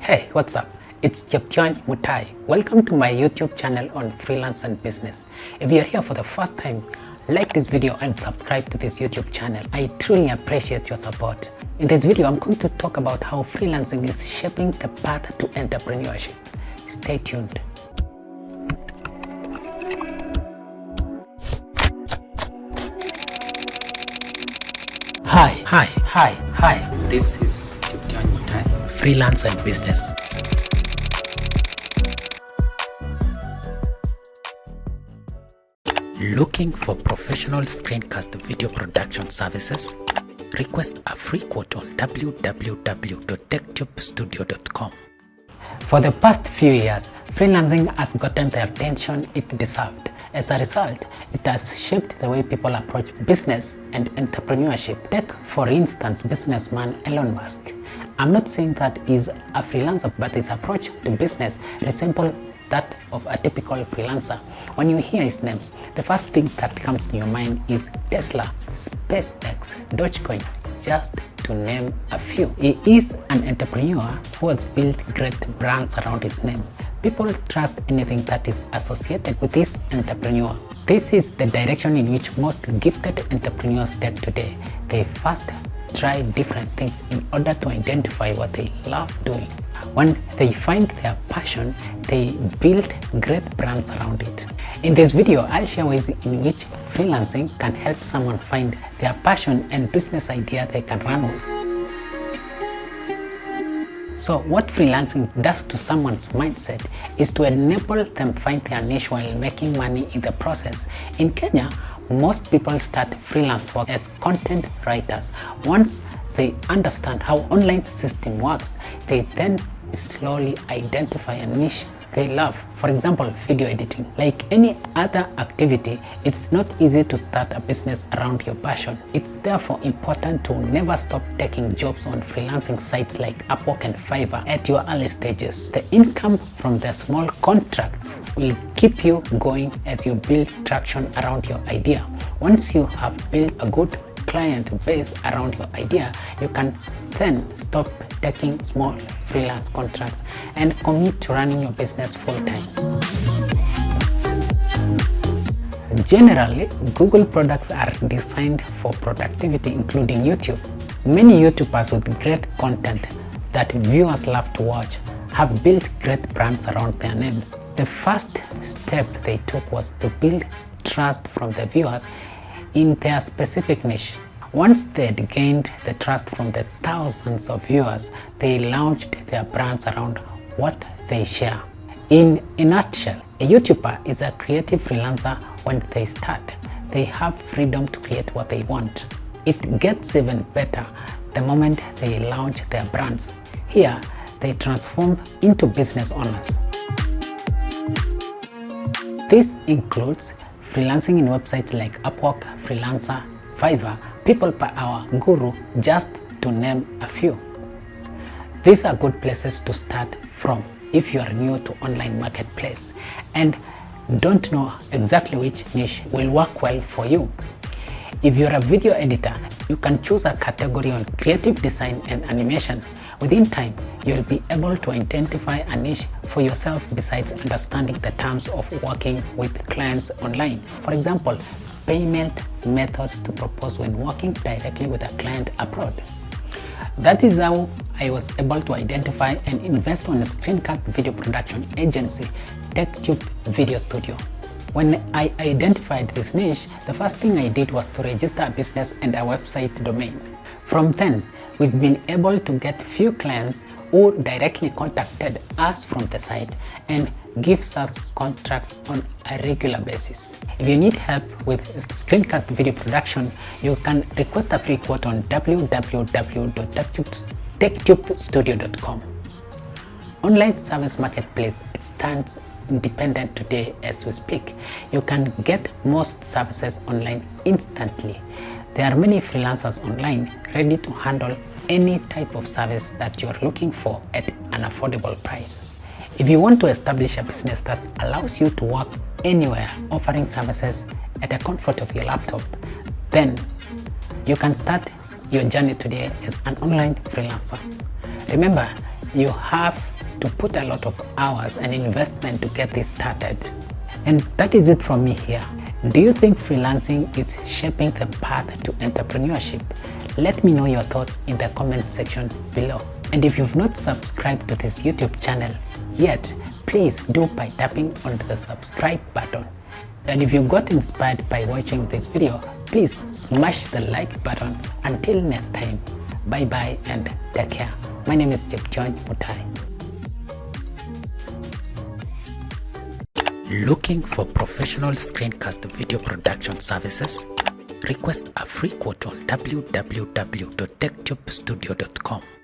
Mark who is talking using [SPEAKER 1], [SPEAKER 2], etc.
[SPEAKER 1] Hey, what's up? It's Cheption Mutai. Welcome to my YouTube channel on freelance and business. If you're here for the first time, like this video and subscribe to this YouTube channel. I truly appreciate your support. In this video, I'm going to talk about how freelancing is shaping the path to entrepreneurship. Stay tuned. Hi. This is Cheption Mutai, freelance and business. Looking for professional screencast video production services? Request a free quote on www.techtubstudio.com. For the past few years, freelancing has gotten the attention it deserved. As a result, it has shaped the way people approach business and entrepreneurship. Take, for instance, businessman Elon Musk. I'm not saying that he's a freelancer, but his approach to business resembles that of a typical freelancer. When you hear his name, the first thing that comes to your mind is Tesla, SpaceX, Dogecoin, just to name a few. He is an entrepreneur who has built great brands around his name. People trust anything that is associated with this entrepreneur. This is the direction in which most gifted entrepreneurs take today. They first try different things in order to identify what they love doing. When they find their passion, they build great brands around it. In this video, I'll share ways in which freelancing can help someone find their passion and business idea they can run with. So what freelancing does to someone's mindset is to enable them find their niche while making money in the process. In Kenya, most people start freelance work as content writers. Once they understand how online system works, they then slowly identify a niche they love. For example, video editing. Like any other activity, it's not easy to start a business around your passion. It's therefore important to never stop taking jobs on freelancing sites like Upwork and Fiverr at your early stages. The income from the small contracts will keep you going as you build traction around your idea. Once you have built a good client base around your idea, you can then stop taking small freelance contracts and commit to running your business full-time. Generally, Google products are designed for productivity, including YouTube. Many YouTubers with great content that viewers love to watch have built great brands around their names. The first step they took was to build trust from the viewers in their specific niche. Once they had gained the trust from the thousands of viewers, they launched their brands around what they share. In a nutshell, a YouTuber is a creative freelancer when they start. They have freedom to create what they want. It gets even better the moment they launch their brands. Here, they transform into business owners. This includes freelancing in websites like Upwork, Freelancer, Fiverr, People Per Hour, Guru, just to name a few. These are good places to start from if you are new to online marketplace and don't know exactly which niche will work well for you. If you're a video editor, you can choose a category on creative design and animation. Within time, you'll be able to identify a niche for yourself besides understanding the terms of working with clients online. For example, payment methods to propose when working directly with a client abroad. That is how I was able to identify and invest on a screencast video production agency, TechTube Video Studio. When I identified this niche, the first thing I did was to register a business and a website domain. From then, we've been able to get few clients who directly contacted us from the site and gives us contracts on a regular basis. If you need help with screencast video production, you can request a free quote on www.techtubstudio.com. Online service marketplace, it stands independent today as we speak. You can get most services online instantly. There are many freelancers online ready to handle any type of service that you're looking for at an affordable price. If you want to establish a business that allows you to work anywhere, offering services at the comfort of your laptop, then you can start your journey today as an online freelancer. Remember, you have to put a lot of hours and investment to get this started. And that is it from me here. Do you think freelancing is shaping the path to entrepreneurship? Let me know your thoughts in the comment section below. And if you've not subscribed to this YouTube channel yet, please do by tapping on the subscribe button. And if you got inspired by watching this video, please smash the like button. Until next time, bye bye and take care. My name is Chepchony Mutai. Looking for professional screencast video production services? Request a free quote on www.techtubstudio.com.